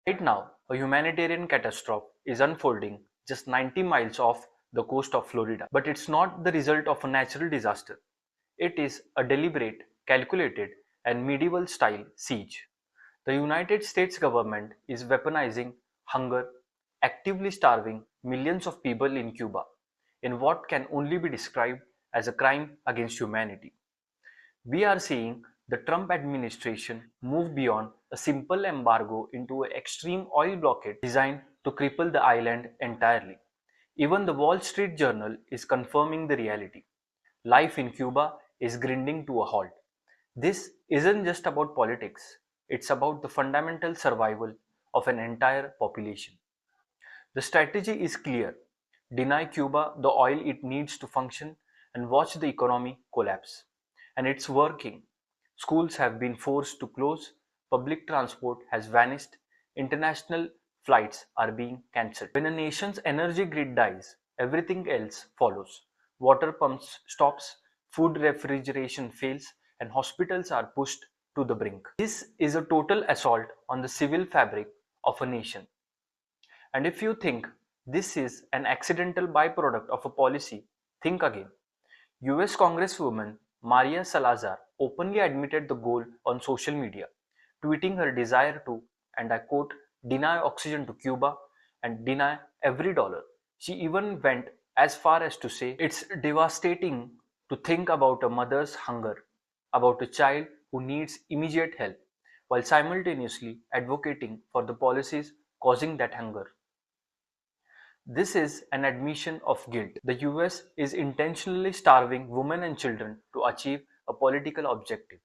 Right now, a humanitarian catastrophe is unfolding just 90 miles off the coast of Florida. But it's not the result of a natural disaster. It is a deliberate, calculated, and medieval style siege. The United States government is weaponizing hunger, actively starving millions of people in Cuba in what can only be described as a crime against humanity. We are seeing the Trump administration move beyond a simple embargo into an extreme oil blockade designed to cripple the island entirely. Even the Wall Street Journal is confirming the reality. Life in Cuba is grinding to a halt. This isn't just about politics, it's about the fundamental survival of an entire population. The strategy is clear: deny Cuba the oil it needs to function and watch the economy collapse. And it's working. Schools have been forced to close, public transport has vanished, international flights are being cancelled. When a nation's energy grid dies, everything else follows. Water pumps stops, food refrigeration fails, and hospitals are pushed to the brink. This is a total assault on the civil fabric of a nation. And if you think this is an accidental byproduct of a policy, think again. US Congresswoman Maria Salazar openly admitted the goal on social media, tweeting her desire to, and I quote, deny oxygen to Cuba and deny every dollar. She even went as far as to say it's devastating to think about a mother's hunger, about a child who needs immediate help, while simultaneously advocating for the policies causing that hunger. This is an admission of guilt. The US is intentionally starving women and children to achieve a political objective.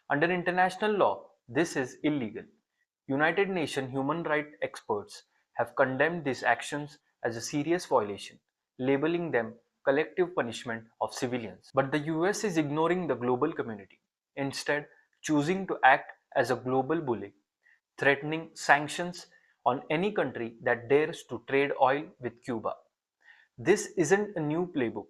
Under international law, this is illegal. United Nations human rights experts have condemned these actions as a serious violation, labeling them collective punishment of civilians. But the US is ignoring the global community, instead choosing to act as a global bully, threatening sanctions on any country that dares to trade oil with Cuba. This isn't a new playbook,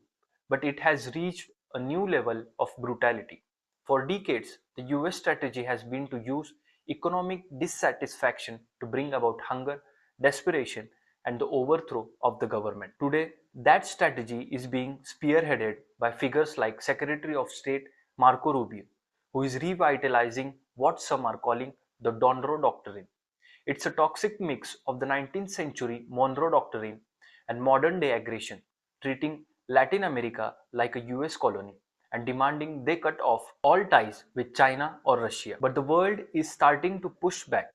but it has reached a new level of brutality. For decades, the US strategy has been to use economic dissatisfaction to bring about hunger, desperation, and the overthrow of the government. Today, that strategy is being spearheaded by figures like Secretary of State Marco Rubio, who is revitalizing what some are calling the DonRow Doctrine. It's a toxic mix of the 19th century Monroe Doctrine and modern day aggression, treating Latin America like a US colony and demanding they cut off all ties with China or Russia. But the world is starting to push back.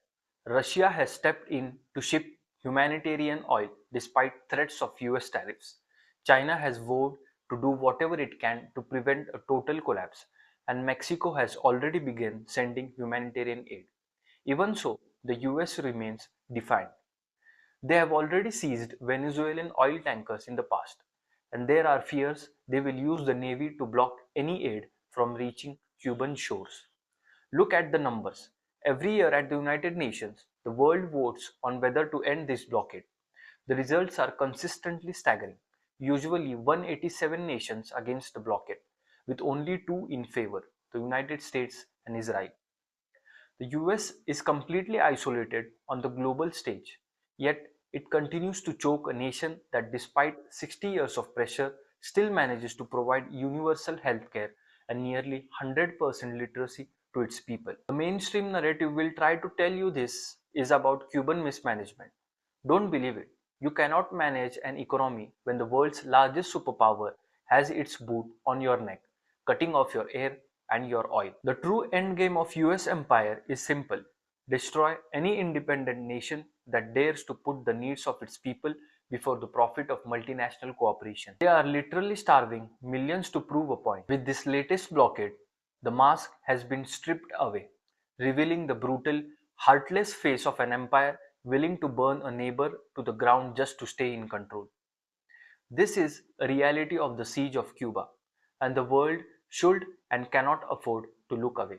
Russia has stepped in to ship humanitarian oil despite threats of US tariffs. China has vowed to do whatever it can to prevent a total collapse, and Mexico has already begun sending humanitarian aid. Even so, the US remains defiant. They have already seized Venezuelan oil tankers in the past, and there are fears they will use the Navy to block any aid from reaching Cuban shores. Look at the numbers. Every year at the United Nations, the world votes on whether to end this blockade. The results are consistently staggering, usually 187 nations against the blockade, with only two in favor, the United States and Israel. The US is completely isolated on the global stage, yet it continues to choke a nation that, despite 60 years of pressure, still manages to provide universal healthcare and nearly 100% literacy to its people. The mainstream narrative will try to tell you this is about Cuban mismanagement. Don't believe it. You cannot manage an economy when the world's largest superpower has its boot on your neck, cutting off your air and your oil. The true endgame of US empire is simple: destroy any independent nation that dares to put the needs of its people before the profit of multinational cooperation. They are literally starving millions to prove a point. With this latest blockade, the mask has been stripped away, revealing the brutal, heartless face of an empire willing to burn a neighbor to the ground just to stay in control. This is a reality of the siege of Cuba, and the world should and cannot afford to look away.